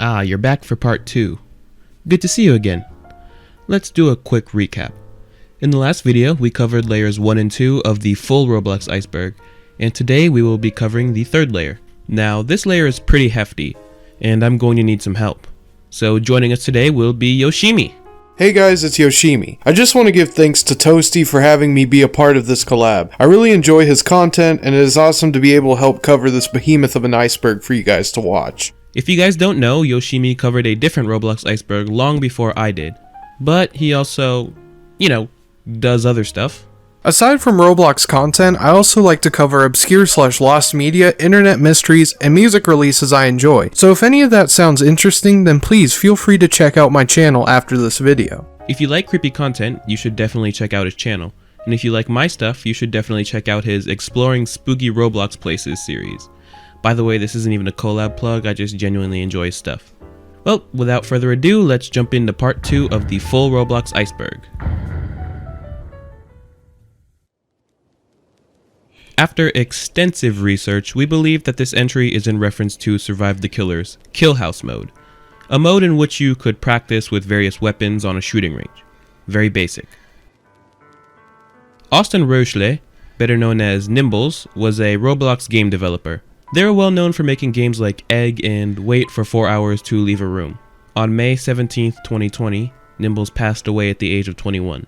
You're back for part 2. Good to see you again. Let's do a quick recap. In the last video, we covered layers 1 and 2 of the full Roblox Iceberg, and today we will be covering the third layer. Now, this layer is pretty hefty, and I'm going to need some help. So joining us today will be Yoshimi. Hey guys, it's Yoshimi. I just want to give thanks to Toastee for having me be a part of this collab. I really enjoy his content, and it is awesome to be able to help cover this behemoth of an iceberg for you guys to watch. If you guys don't know, Yoshimi covered a different Roblox Iceberg long before I did, but he also, does other stuff. Aside from Roblox content, I also like to cover obscure/lost media, internet mysteries, and music releases I enjoy. So if any of that sounds interesting, then please feel free to check out my channel after this video. If you like creepy content, you should definitely check out his channel. And if you like my stuff, you should definitely check out his Exploring Spooky Roblox Places series. By the way, this isn't even a collab plug, I just genuinely enjoy his stuff. Well, without further ado, let's jump into part 2 of the full Roblox Iceberg. After extensive research, we believe that this entry is in reference to Survive the Killer's Kill House mode, a mode in which you could practice with various weapons on a shooting range. Very basic. Austin Rochley, better known as Nimbles, was a Roblox game developer. They are well known for making games like Egg and Wait for 4 Hours to Leave a Room. On May 17, 2020, Nimbles passed away at the age of 21.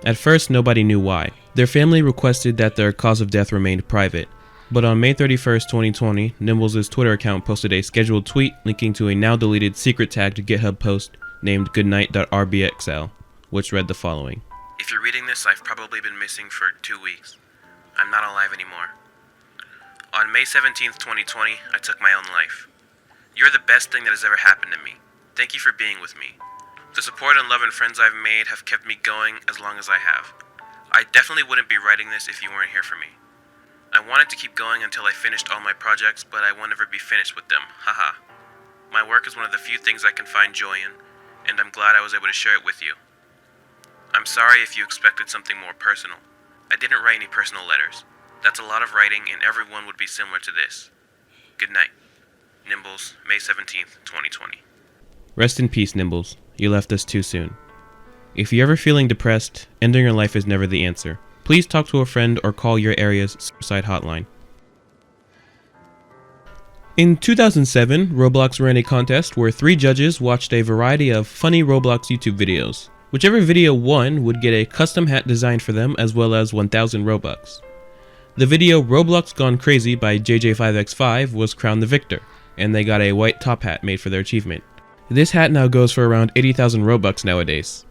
At first, nobody knew why. Their family requested that their cause of death remained private, but on May 31, 2020, Nimbles' Twitter account posted a scheduled tweet linking to a now-deleted secret-tagged GitHub post named goodnight.rbxl, which read the following. If you're reading this, I've probably been missing for 2 weeks. I'm not alive anymore. On May 17th, 2020, I took my own life. You're the best thing that has ever happened to me. Thank you for being with me. The support and love and friends I've made have kept me going as long as I have. I definitely wouldn't be writing this if you weren't here for me. I wanted to keep going until I finished all my projects, but I won't ever be finished with them. Haha. My work is one of the few things I can find joy in, and I'm glad I was able to share it with you. I'm sorry if you expected something more personal. I didn't write any personal letters. That's a lot of writing, and everyone would be similar to this. Good night. Nimbles, May 17th, 2020. Rest in peace, Nimbles. You left us too soon. If you're ever feeling depressed, ending your life is never the answer. Please talk to a friend or call your area's suicide hotline. In 2007, Roblox ran a contest where 3 judges watched a variety of funny Roblox YouTube videos. Whichever video won would get a custom hat designed for them as well as 1,000 Robux. The video Roblox Gone Crazy by JJ5X5 was crowned the victor, and they got a white top hat made for their achievement. This hat now goes for around 80,000 Robux nowadays.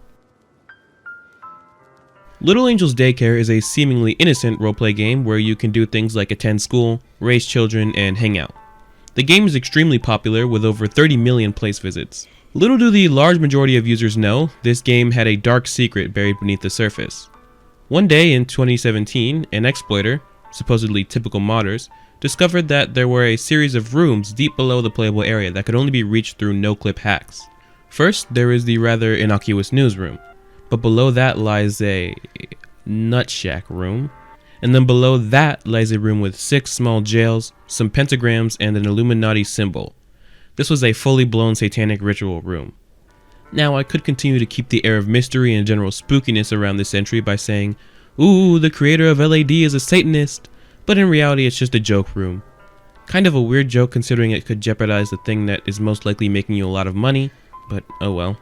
Little Angel's Daycare is a seemingly innocent roleplay game where you can do things like attend school, raise children, and hang out. The game is extremely popular with over 30 million place visits. Little do the large majority of users know, this game had a dark secret buried beneath the surface. One day in 2017, an exploiter, supposedly typical modders, discovered that there were a series of rooms deep below the playable area that could only be reached through no-clip hacks. First, there is the rather innocuous newsroom, but below that lies a nutshack room, and then below that lies a room with 6 small jails, some pentagrams, and an Illuminati symbol. This was a fully blown satanic ritual room. Now, I could continue to keep the air of mystery and general spookiness around this entry by saying, ooh, the creator of LAD is a Satanist, but in reality it's just a joke room. Kind of a weird joke considering it could jeopardize the thing that is most likely making you a lot of money, but oh well.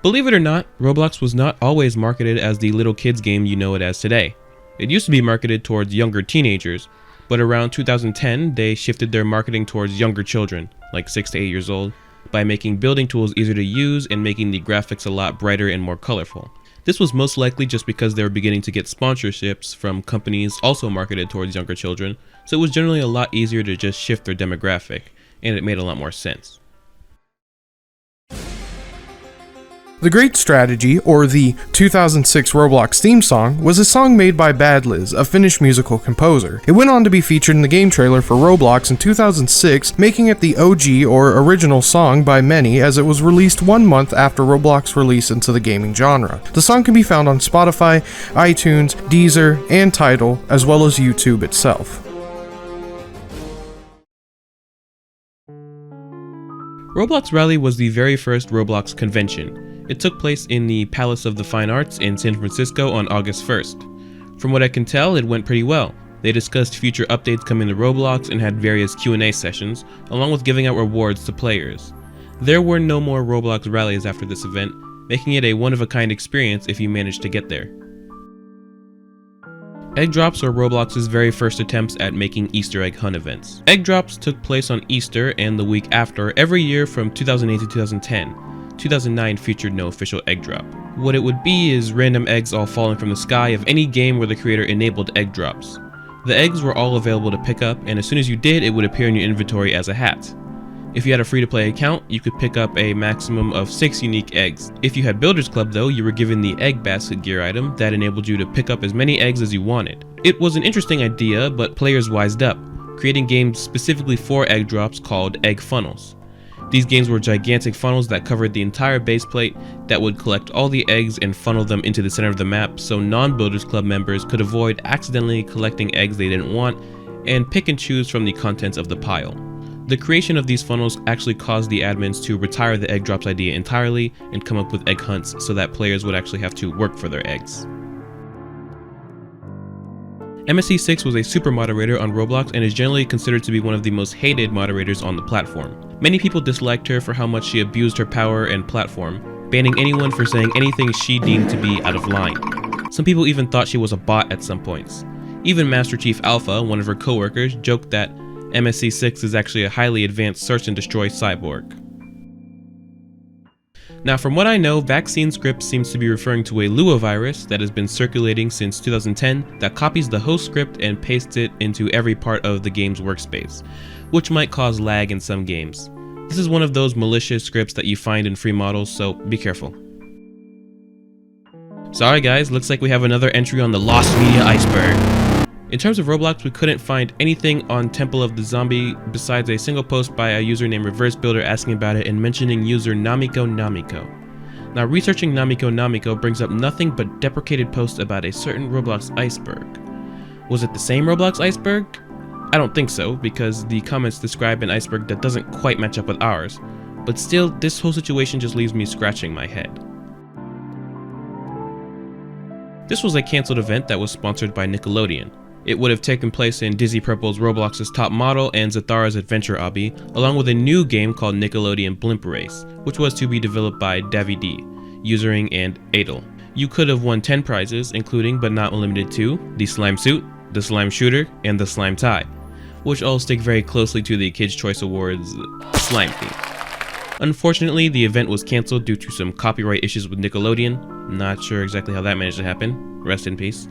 Believe it or not, Roblox was not always marketed as the little kids game you know it as today. It used to be marketed towards younger teenagers, but around 2010 they shifted their marketing towards younger children, like 6 to 8 years old, by making building tools easier to use and making the graphics a lot brighter and more colorful. This was most likely just because they were beginning to get sponsorships from companies also marketed towards younger children, so it was generally a lot easier to just shift their demographic, and it made a lot more sense. The Great Strategy, or the 2006 Roblox theme song, was a song made by Bad Liz, a Finnish musical composer. It went on to be featured in the game trailer for Roblox in 2006, making it the OG or original song by many as it was released 1 month after Roblox release into the gaming genre. The song can be found on Spotify, iTunes, Deezer, and Tidal, as well as YouTube itself. Roblox Rally was the very first Roblox convention. It took place in the Palace of the Fine Arts in San Francisco on August 1st. From what I can tell, it went pretty well. They discussed future updates coming to Roblox and had various Q&A sessions, along with giving out rewards to players. There were no more Roblox rallies after this event, making it a one-of-a-kind experience if you managed to get there. Egg drops are Roblox's very first attempts at making Easter egg hunt events. Egg drops took place on Easter and the week after every year from 2008 to 2010. 2009 featured no official egg drop. What it would be is random eggs all falling from the sky of any game where the creator enabled egg drops. The eggs were all available to pick up, and as soon as you did, it would appear in your inventory as a hat. If you had a free-to-play account, you could pick up a maximum of 6 unique eggs. If you had Builders Club though, you were given the Egg Basket gear item that enabled you to pick up as many eggs as you wanted. It was an interesting idea, but players wised up, creating games specifically for egg drops called Egg Funnels. These games were gigantic funnels that covered the entire base plate that would collect all the eggs and funnel them into the center of the map so non-Builders Club members could avoid accidentally collecting eggs they didn't want and pick and choose from the contents of the pile. The creation of these funnels actually caused the admins to retire the egg drops idea entirely and come up with egg hunts so that players would actually have to work for their eggs. MSC6 was a super moderator on Roblox and is generally considered to be one of the most hated moderators on the platform. Many people disliked her for how much she abused her power and platform, banning anyone for saying anything she deemed to be out of line. Some people even thought she was a bot at some points. Even Master Chief Alpha, one of her co-workers, joked that MSC6 is actually a highly advanced search and destroy cyborg. Now, from what I know, Vaccine Script seems to be referring to a Lua virus that has been circulating since 2010 that copies the host script and pastes it into every part of the game's workspace, which might cause lag in some games. This is one of those malicious scripts that you find in free models, so be careful. Sorry guys, looks like we have another entry on the Lost Media Iceberg. In terms of Roblox, we couldn't find anything on Temple of the Zombie besides a single post by a user named Reverse Builder asking about it and mentioning user Namiko Namiko. Now, researching Namiko Namiko brings up nothing but deprecated posts about a certain Roblox Iceberg. Was it the same Roblox Iceberg? I don't think so, because the comments describe an iceberg that doesn't quite match up with ours, but still, this whole situation just leaves me scratching my head. This was a cancelled event that was sponsored by Nickelodeon. It would have taken place in Dizzy Purple's Roblox's Top Model and Zathara's Adventure Obby, along with a new game called Nickelodeon Blimp Race, which was to be developed by Davide, Usering, and Adel. You could have won 10 prizes, including but not limited to the Slime Suit, the Slime Shooter, and the Slime Tie, which all stick very closely to the Kids' Choice Awards slime theme. Unfortunately, the event was cancelled due to some copyright issues with Nickelodeon. Not sure exactly how that managed to happen. Rest in peace.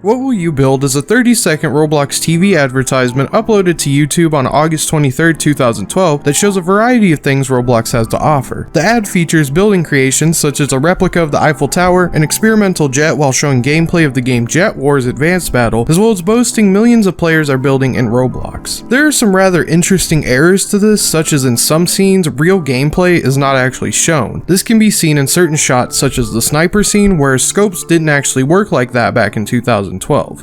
What Will You Build is a 30-second Roblox TV advertisement uploaded to YouTube on August 23, 2012 that shows a variety of things Roblox has to offer. The ad features building creations such as a replica of the Eiffel Tower, an experimental jet while showing gameplay of the game Jet Wars Advanced Battle, as well as boasting millions of players are building in Roblox. There are some rather interesting errors to this, such as in some scenes, real gameplay is not actually shown. This can be seen in certain shots such as the sniper scene, where scopes didn't actually work like that back in 2012.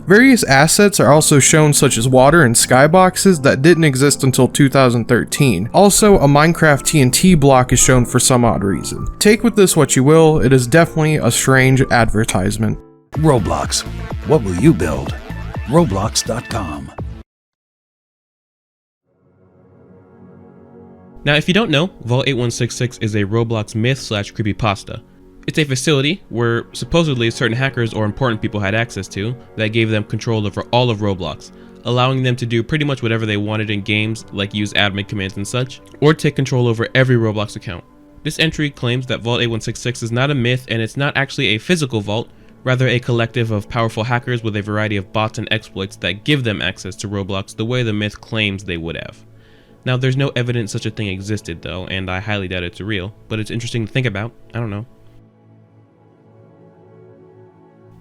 Various assets are also shown such as water and skyboxes that didn't exist until 2013. Also, a Minecraft TNT block is shown for some odd reason. Take with this what you will, it is definitely a strange advertisement. Roblox. What will you build? Roblox.com. Now, if you don't know, Vault 8166 is a Roblox myth/creepypasta. It's a facility where supposedly certain hackers or important people had access to that gave them control over all of Roblox, allowing them to do pretty much whatever they wanted in games, like use admin commands and such, or take control over every Roblox account. This entry claims that Vault 8166 is not a myth and it's not actually a physical vault, rather a collective of powerful hackers with a variety of bots and exploits that give them access to Roblox the way the myth claims they would have. Now, there's no evidence such a thing existed though, and I highly doubt it's real, but it's interesting to think about. I don't know.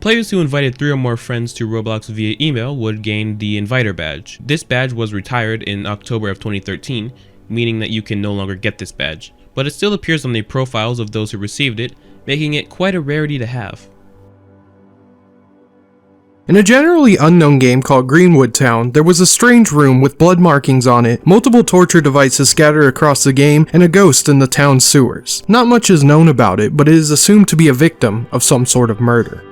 Players who invited 3 or more friends to Roblox via email would gain the Inviter badge. This badge was retired in October of 2013, meaning that you can no longer get this badge, but it still appears on the profiles of those who received it, making it quite a rarity to have. In a generally unknown game called Greenwood Town, there was a strange room with blood markings on it, multiple torture devices scattered across the game, and a ghost in the town's sewers. Not much is known about it, but it is assumed to be a victim of some sort of murder.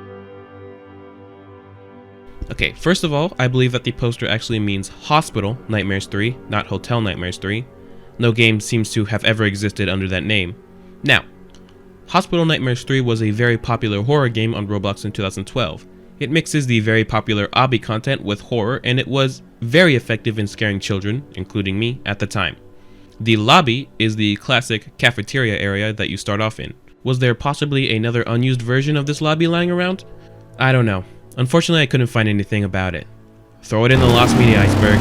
Okay, first of all, I believe that the poster actually means Hospital Nightmares 3, not Hotel Nightmares 3. No game seems to have ever existed under that name. Now, Hospital Nightmares 3 was a very popular horror game on Roblox in 2012. It mixes the very popular obby content with horror, and it was very effective in scaring children, including me, at the time. The lobby is the classic cafeteria area that you start off in. Was there possibly another unused version of this lobby lying around? I don't know. Unfortunately, I couldn't find anything about it. Throw it in the Lost Media Iceberg.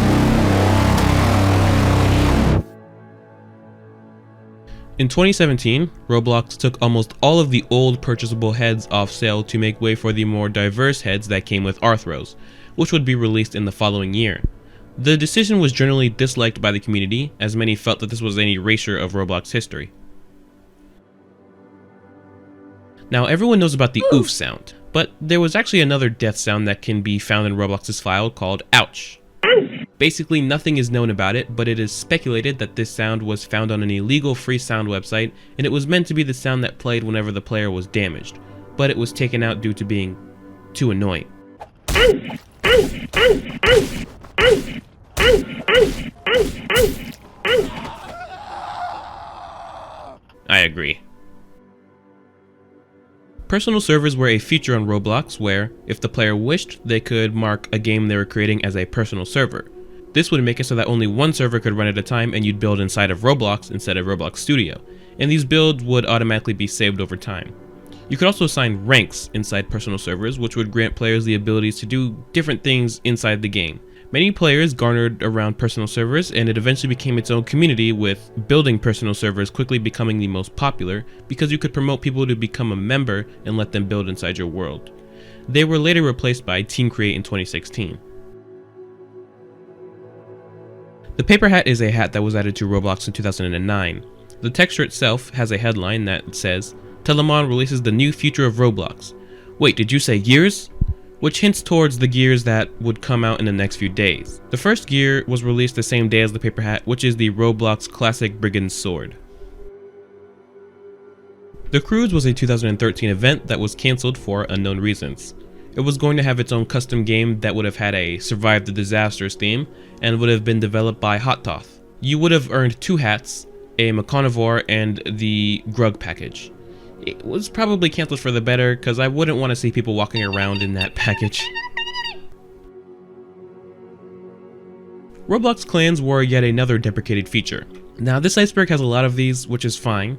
In 2017, Roblox took almost all of the old purchasable heads off sale to make way for the more diverse heads that came with Arthros, which would be released in the following year. The decision was generally disliked by the community, as many felt that this was an erasure of Roblox history. Now, everyone knows about the oof sound, but there was actually another death sound that can be found in Roblox's file called ouch. Basically, nothing is known about it, but it is speculated that this sound was found on an illegal free sound website, and it was meant to be the sound that played whenever the player was damaged, but it was taken out due to being too annoying. I agree. Personal servers were a feature on Roblox where, if the player wished, they could mark a game they were creating as a personal server. This would make it so that only one server could run at a time, and you'd build inside of Roblox instead of Roblox Studio, and these builds would automatically be saved over time. You could also assign ranks inside personal servers, which would grant players the abilities to do different things inside the game. Many players garnered around personal servers, and it eventually became its own community, with building personal servers quickly becoming the most popular because you could promote people to become a member and let them build inside your world. They were later replaced by Team Create in 2016. The paper hat is a hat that was added to Roblox in 2009. The texture itself has a headline that says, "Telemon releases the new future of Roblox." Wait, did you say gears? Which hints towards the gears that would come out in the next few days. The first gear was released the same day as the paper hat, which is the Roblox Classic Brigand's Sword. The Croods was a 2013 event that was cancelled for unknown reasons. It was going to have its own custom game that would have had a Survive the Disasters theme and would have been developed by Hot Toth. You would have earned 2 hats, a Meconivore, and the Grug package. It was probably cancelled for the better, because I wouldn't want to see people walking around in that package. Roblox Clans were yet another deprecated feature. Now, this iceberg has a lot of these, which is fine.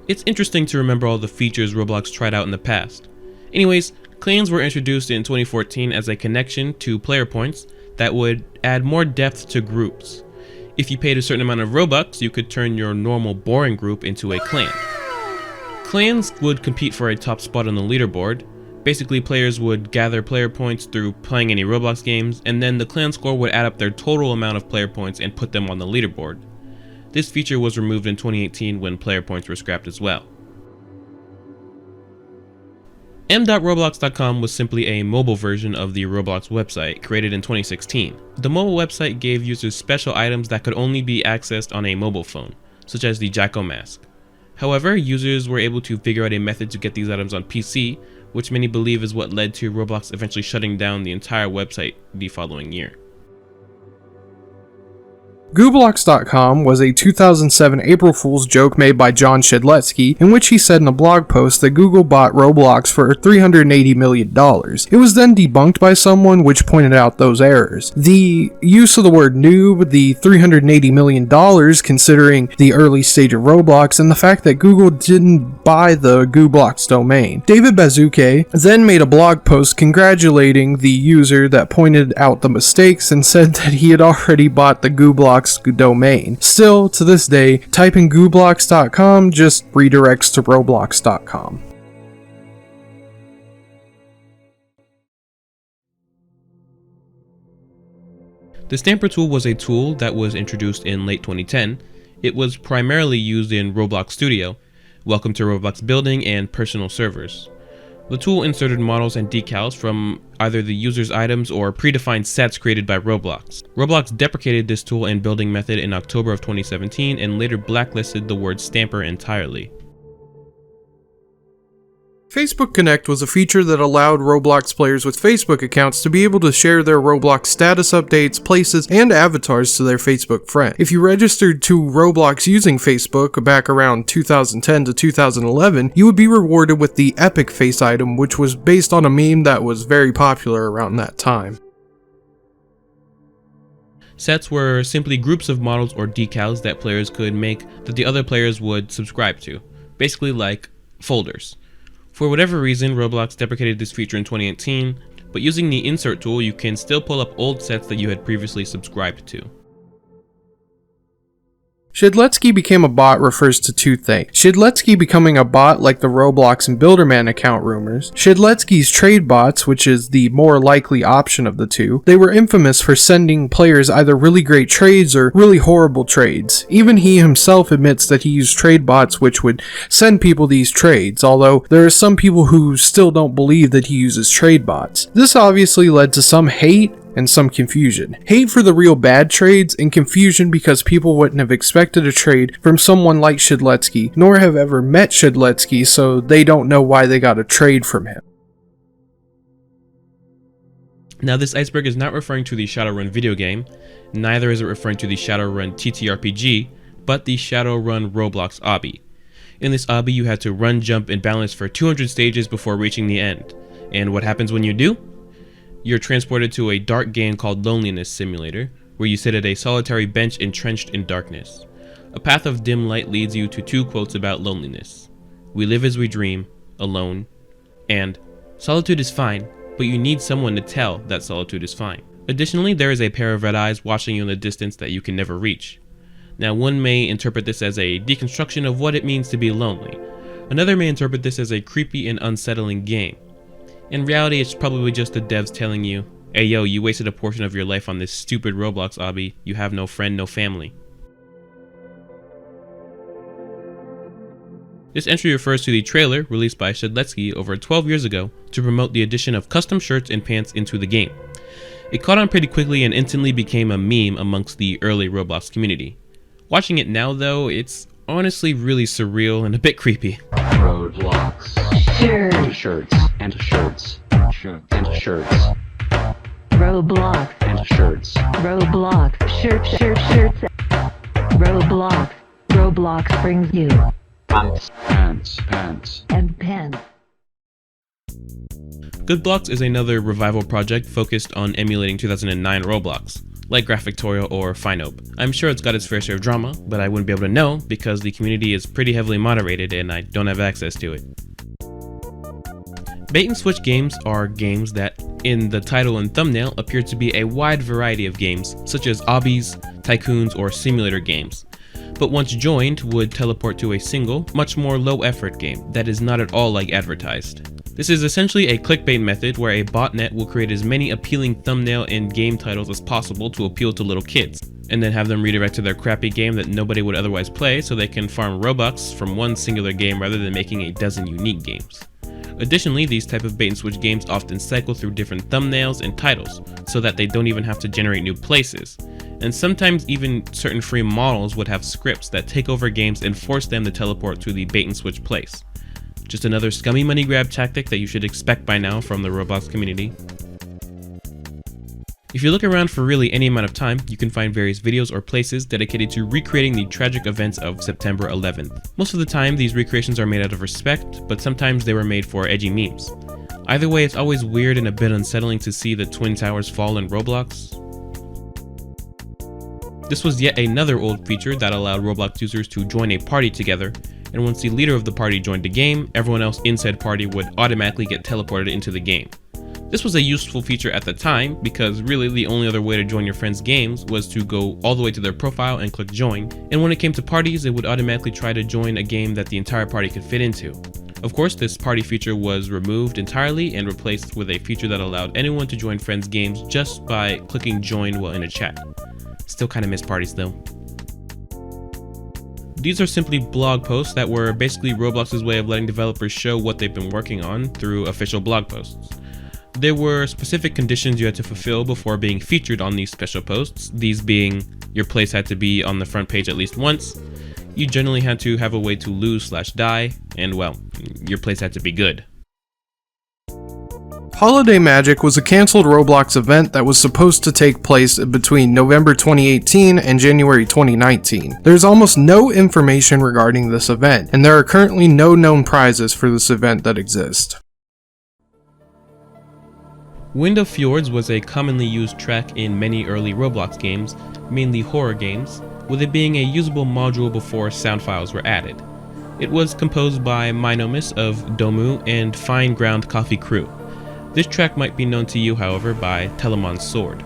It's interesting to remember all the features Roblox tried out in the past. Anyways, Clans were introduced in 2014 as a connection to player points that would add more depth to groups. If you paid a certain amount of Robux, you could turn your normal boring group into a clan. Clans would compete for a top spot on the leaderboard. Basically, players would gather player points through playing any Roblox games, and then the clan score would add up their total amount of player points and put them on the leaderboard. This feature was removed in 2018 when player points were scrapped as well. m.roblox.com was simply a mobile version of the Roblox website, created in 2016. The mobile website gave users special items that could only be accessed on a mobile phone, such as the Jacko mask. However, users were able to figure out a method to get these items on PC, which many believe is what led to Roblox eventually shutting down the entire website the following year. Gooblox.com was a 2007 April Fool's joke made by John Shedletsky, in which he said in a blog post that Google bought Roblox for $380 million. It was then debunked by someone which pointed out those errors. The use of the word noob, the $380 million considering the early stage of Roblox, and the fact that Google didn't buy the Gooblox domain. David Bazuke then made a blog post congratulating the user that pointed out the mistakes and said that he had already bought the Gooblox domain. Still, to this day, typing gooblox.com just redirects to roblox.com. The Stamper tool was a tool that was introduced in late 2010. It was primarily used in Roblox Studio, Welcome to Roblox Building, and personal servers. The tool inserted models and decals from either the user's items or predefined sets created by Roblox. Roblox deprecated this tool and building method in October of 2017 and later blacklisted the word stamper entirely. Facebook Connect was a feature that allowed Roblox players with Facebook accounts to be able to share their Roblox status updates, places, and avatars to their Facebook friends. If you registered to Roblox using Facebook back around 2010 to 2011, you would be rewarded with the Epic Face item, which was based on a meme that was very popular around that time. Sets were simply groups of models or decals that players could make that the other players would subscribe to, basically like folders. For whatever reason, Roblox deprecated this feature in 2018, but using the insert tool, you can still pull up old sets that you had previously subscribed to. Shedletsky became a bot refers to two things. Shedletsky becoming a bot like the Roblox and Builderman account rumors. Shedletsky's trade bots, which is the more likely option of the two. They were infamous for sending players either really great trades or really horrible trades. Even he himself admits that he used trade bots which would send people these trades, although there are some people who still don't believe that he uses trade bots. This obviously led to some hate and some confusion. Hate for the real bad trades, and confusion because people wouldn't have expected a trade from someone like Shedletsky, nor have ever met Shedletsky, so they don't know why they got a trade from him. Now, this iceberg is not referring to the Shadowrun video game, neither is it referring to the Shadowrun TTRPG, but the Shadowrun Roblox obby. In this obby, you had to run, jump, and balance for 200 stages before reaching the end. And what happens when you do? You're transported to a dark game called Loneliness Simulator, where you sit at a solitary bench entrenched in darkness. A path of dim light leads you to two quotes about loneliness. "We live as we dream, alone," and "Solitude is fine, but you need someone to tell that solitude is fine." Additionally, there is a pair of red eyes watching you in the distance that you can never reach. Now, one may interpret this as a deconstruction of what it means to be lonely. Another may interpret this as a creepy and unsettling game. In reality, it's probably just the devs telling you, "Hey yo, you wasted a portion of your life on this stupid Roblox obby, you have no friend, no family." This entry refers to the trailer released by Shedletsky over 12 years ago to promote the addition of custom shirts and pants into the game. It caught on pretty quickly and instantly became a meme amongst the early Roblox community. Watching it now though, it's honestly really surreal and a bit creepy. Roblox. Shirts and shirts. And shirts. Roblox And shirts. Roblox shirts. Roblox brings you Pants. and pens. Good Blocks is another revival project focused on emulating 2009 Roblox, like Graphic.Torio or Finope. I'm sure it's got its fair share of drama, but I wouldn't be able to know because the community is pretty heavily moderated and I don't have access to it. Bait and switch games are games that, in the title and thumbnail, appear to be a wide variety of games, such as obbies, tycoons, or simulator games, but once joined would teleport to a single, much more low-effort game that is not at all like advertised. This is essentially a clickbait method where a botnet will create as many appealing thumbnail and game titles as possible to appeal to little kids, and then have them redirect to their crappy game that nobody would otherwise play so they can farm Robux from one singular game rather than making a dozen unique games. Additionally, these type of bait and switch games often cycle through different thumbnails and titles, so that they don't even have to generate new places. And sometimes even certain free models would have scripts that take over games and force them to teleport to the bait and switch place. Just another scummy money grab tactic that you should expect by now from the Roblox community. If you look around for really any amount of time, you can find various videos or places dedicated to recreating the tragic events of September 11th. Most of the time, these recreations are made out of respect, but sometimes they were made for edgy memes. Either way, it's always weird and a bit unsettling to see the Twin Towers fall in Roblox. This was yet another old feature that allowed Roblox users to join a party together, and once the leader of the party joined the game, everyone else in said party would automatically get teleported into the game. This was a useful feature at the time because really the only other way to join your friends' games was to go all the way to their profile and click join, and when it came to parties it would automatically try to join a game that the entire party could fit into. Of course, this party feature was removed entirely and replaced with a feature that allowed anyone to join friends' games just by clicking join while in a chat. Still kinda miss parties though. These are simply blog posts that were basically Roblox's way of letting developers show what they've been working on through official blog posts. There were specific conditions you had to fulfill before being featured on these special posts, these being your place had to be on the front page at least once, you generally had to have a way to lose/die, and well, your place had to be good. Holiday Magic was a cancelled Roblox event that was supposed to take place between November 2018 and January 2019. There's almost no information regarding this event, and there are currently no known prizes for this event that exist. Wind of Fjords was a commonly used track in many early Roblox games, mainly horror games, with it being a usable module before sound files were added. It was composed by Minomus of Domu and Fine Ground Coffee Crew. This track might be known to you, however, by Telemon's Sword.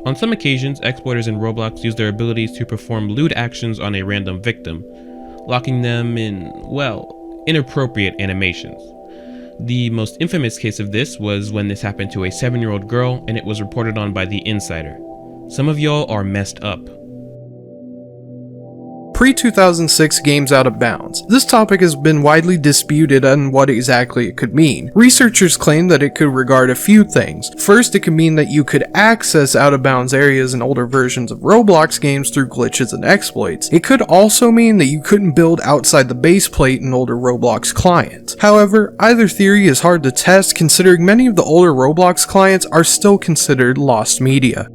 On some occasions, exploiters in Roblox use their abilities to perform lewd actions on a random victim, locking them in, well, inappropriate animations. The most infamous case of this was when this happened to a 7-year-old girl and it was reported on by The Insider. Some of y'all are messed up. Pre-2006 games out of bounds. This topic has been widely disputed on what exactly it could mean. Researchers claim that it could regard a few things. First, it could mean that you could access out of bounds areas in older versions of Roblox games through glitches and exploits. It could also mean that you couldn't build outside the base plate in older Roblox clients. However, either theory is hard to test considering many of the older Roblox clients are still considered lost media.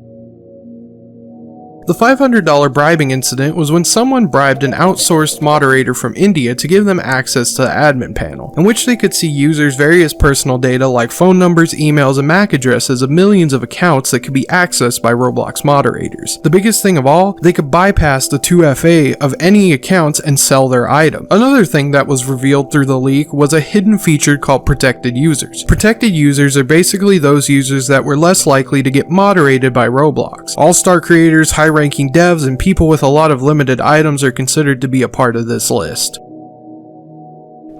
The $500 bribing incident was when someone bribed an outsourced moderator from India to give them access to the admin panel, in which they could see users' various personal data like phone numbers, emails, and MAC addresses of millions of accounts that could be accessed by Roblox moderators. The biggest thing of all, they could bypass the 2FA of any accounts and sell their item. Another thing that was revealed through the leak was a hidden feature called protected users. Protected users are basically those users that were less likely to get moderated by Roblox. All-star creators, high-ranking devs, and people with a lot of limited items are considered to be a part of this list.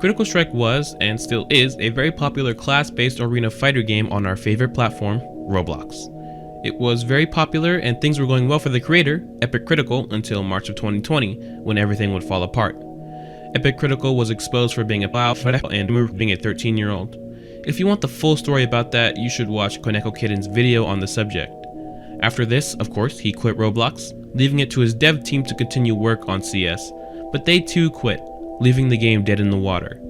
Critical Strike was, and still is, a very popular class-based arena fighter game on our favorite platform, Roblox. It was very popular and things were going well for the creator, Epic Critical, until March of 2020, when everything would fall apart. Epic Critical was exposed for being a pedophile and being a 13-year-old. If you want the full story about that, you should watch Koneko Kitten's video on the subject. After this, of course, he quit Roblox, leaving it to his dev team to continue work on CS, but they too quit, leaving the game dead in the water.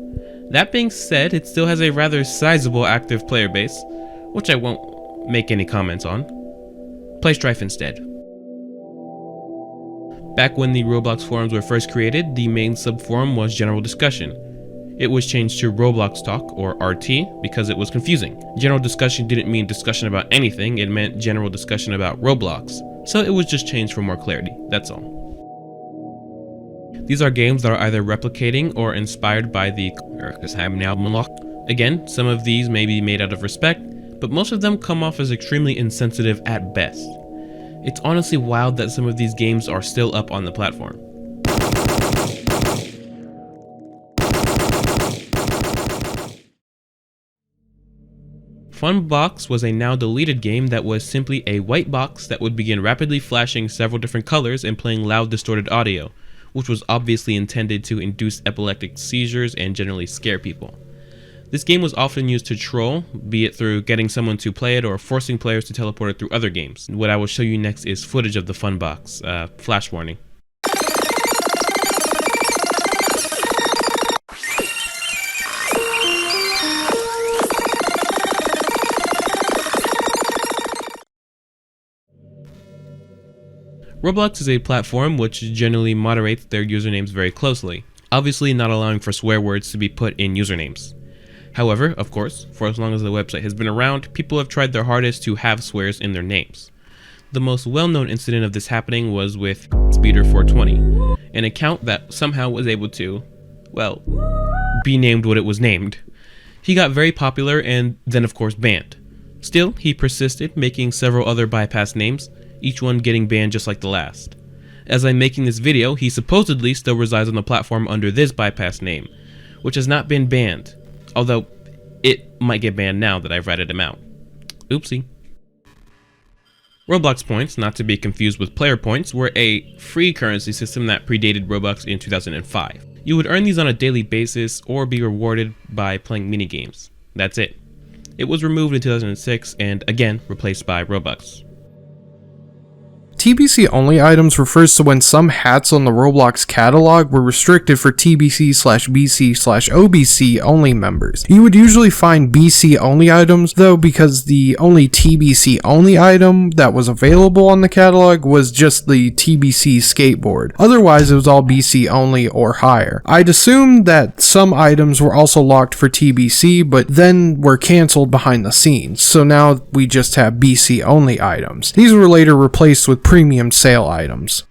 That being said, it still has a rather sizable active player base, which I won't make any comments on. Play Strife instead. Back when the Roblox forums were first created, the main subforum was General Discussion. It was changed to Roblox Talk, or RT, because it was confusing. General discussion didn't mean discussion about anything, it meant general discussion about Roblox. So it was just changed for more clarity, that's all. These are games that are either replicating or inspired by the Again, some of these may be made out of respect, but most of them come off as extremely insensitive at best. It's honestly wild that some of these games are still up on the platform. Funbox was a now deleted game that was simply a white box that would begin rapidly flashing several different colors and playing loud distorted audio, which was obviously intended to induce epileptic seizures and generally scare people. This game was often used to troll, be it through getting someone to play it or forcing players to teleport it through other games. What I will show you next is footage of the Funbox. Flash warning. Roblox is a platform which generally moderates their usernames very closely, obviously not allowing for swear words to be put in usernames. However, of course, for as long as the website has been around, people have tried their hardest to have swears in their names. The most well-known incident of this happening was with Speeder420, an account that somehow was able to, well, be named what it was named. He got very popular and then of course banned. Still, he persisted, making several other bypass names, each one getting banned just like the last. As I'm making this video, he supposedly still resides on the platform under this bypass name, which has not been banned, although It might get banned now that I've ratted him out. Oopsie. Roblox points, not to be confused with player points, were a free currency system that predated Roblox in 2005. You would earn these on a daily basis or be rewarded by playing minigames. That's it. It was removed in 2006 and again replaced by Robux. TBC only items refers to when some hats on the Roblox catalog were restricted for TBC/BC/OBC only members. You would usually find BC only items though, because the only TBC only item that was available on the catalog was just the TBC skateboard. Otherwise it was all BC only or higher. I'd assume that some items were also locked for TBC but then were cancelled behind the scenes, so now we just have BC only items. These were later replaced with premium sale items.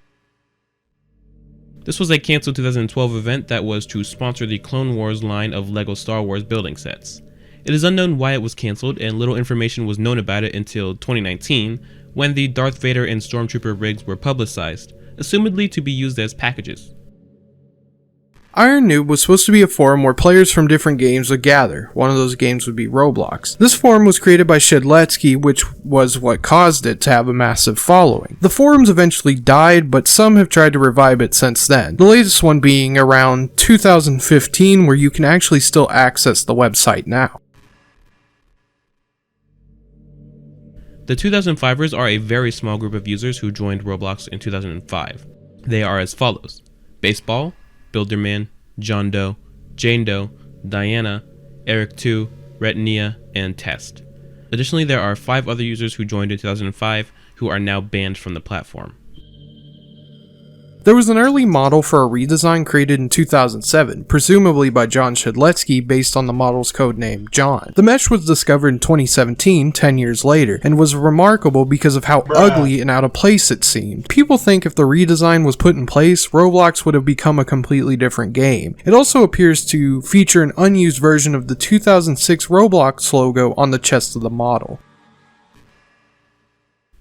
This was a cancelled 2012 event that was to sponsor the Clone Wars line of LEGO Star Wars building sets. It is unknown why it was cancelled, and little information was known about it until 2019, when the Darth Vader and Stormtrooper rigs were publicized, assumedly to be used as packages. Iron Noob was supposed to be a forum where players from different games would gather. One of those games would be Roblox. This forum was created by Shedletsky, which was what caused it to have a massive following. The forums eventually died, but some have tried to revive it since then. The latest one being around 2015, where you can actually still access the website now. The 2005ers are a very small group of users who joined Roblox in 2005. They are as follows: Baseball, Builderman, John Doe, Jane Doe, Diana, Eric2, Retinia, and Test. Additionally, there are 5 other users who joined in 2005 who are now banned from the platform. There was an early model for a redesign created in 2007, presumably by John Shedletsky based on the model's codename John. The mesh was discovered in 2017, 10 years later, and was remarkable because of how ugly and out of place it seemed. People think if the redesign was put in place, Roblox would have become a completely different game. It also appears to feature an unused version of the 2006 Roblox logo on the chest of the model.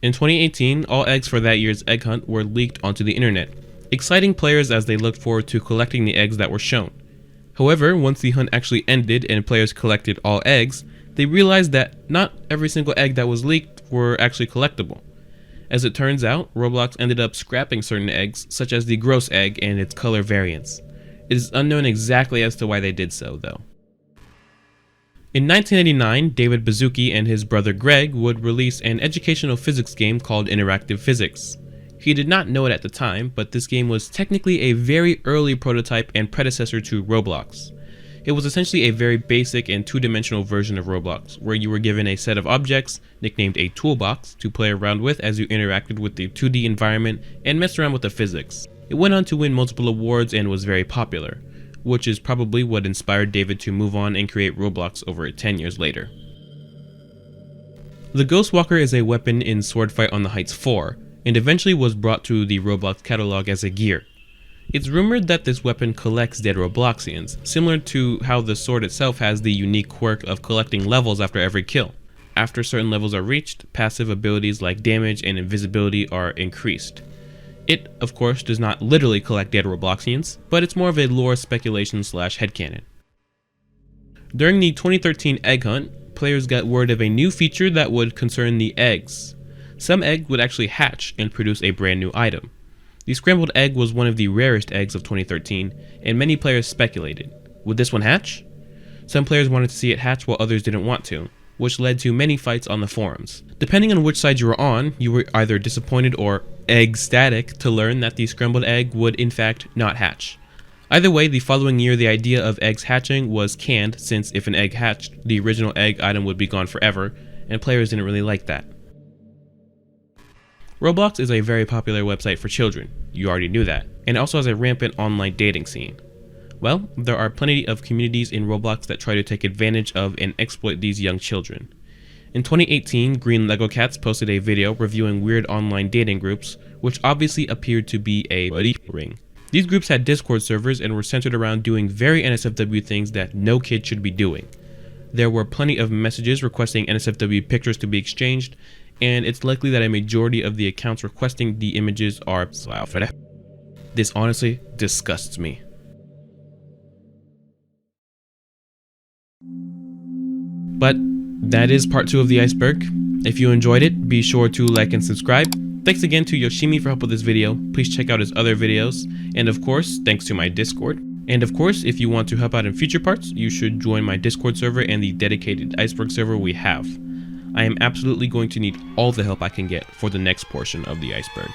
In 2018, all eggs for that year's egg hunt were leaked onto the internet, exciting players as they looked forward to collecting the eggs that were shown. However, once the hunt actually ended and players collected all eggs, they realized that not every single egg that was leaked were actually collectible. As it turns out, Roblox ended up scrapping certain eggs, such as the gross egg and its color variants. It is unknown exactly as to why they did so, though. In 1989, David Baszucki and his brother Greg would release an educational physics game called Interactive Physics. He did not know it at the time, but this game was technically a very early prototype and predecessor to Roblox. It was essentially a very basic and two-dimensional version of Roblox, where you were given a set of objects, nicknamed a toolbox, to play around with as you interacted with the 2D environment and messed around with the physics. It went on to win multiple awards and was very popular, which is probably what inspired David to move on and create Roblox over 10 years later. The Ghostwalker is a weapon in Swordfight on the Heights 4, and eventually was brought to the Roblox catalog as a gear. It's rumored that this weapon collects dead Robloxians, similar to how the sword itself has the unique quirk of collecting levels after every kill. After certain levels are reached, passive abilities like damage and invisibility are increased. It, of course, does not literally collect dead Robloxians, but it's more of a lore speculation / headcanon. During the 2013 egg hunt, players got word of a new feature that would concern the eggs. Some egg would actually hatch and produce a brand new item. The scrambled egg was one of the rarest eggs of 2013, and many players speculated, would this one hatch? Some players wanted to see it hatch while others didn't want to, which led to many fights on the forums. Depending on which side you were on, you were either disappointed or ecstatic to learn that the scrambled egg would in fact not hatch. Either way, the following year the idea of eggs hatching was canned, since if an egg hatched, the original egg item would be gone forever, and players didn't really like that. Roblox is a very popular website for children, you already knew that, and also has a rampant online dating scene. Well, there are plenty of communities in Roblox that try to take advantage of and exploit these young children. In 2018, Green Lego Cats posted a video reviewing weird online dating groups, which obviously appeared to be a buddy ring. These groups had Discord servers and were centered around doing very NSFW things that no kid should be doing. There were plenty of messages requesting NSFW pictures to be exchanged, and it's likely that a majority of the accounts requesting the images are slav. This honestly disgusts me. But that is part 2 of the iceberg. If you enjoyed it, be sure to like and subscribe. Thanks again to Yoshimi for help with this video. Please check out his other videos. And of course, thanks to my Discord. And of course, if you want to help out in future parts, you should join my Discord server and the dedicated iceberg server we have. I am absolutely going to need all the help I can get for the next portion of the iceberg.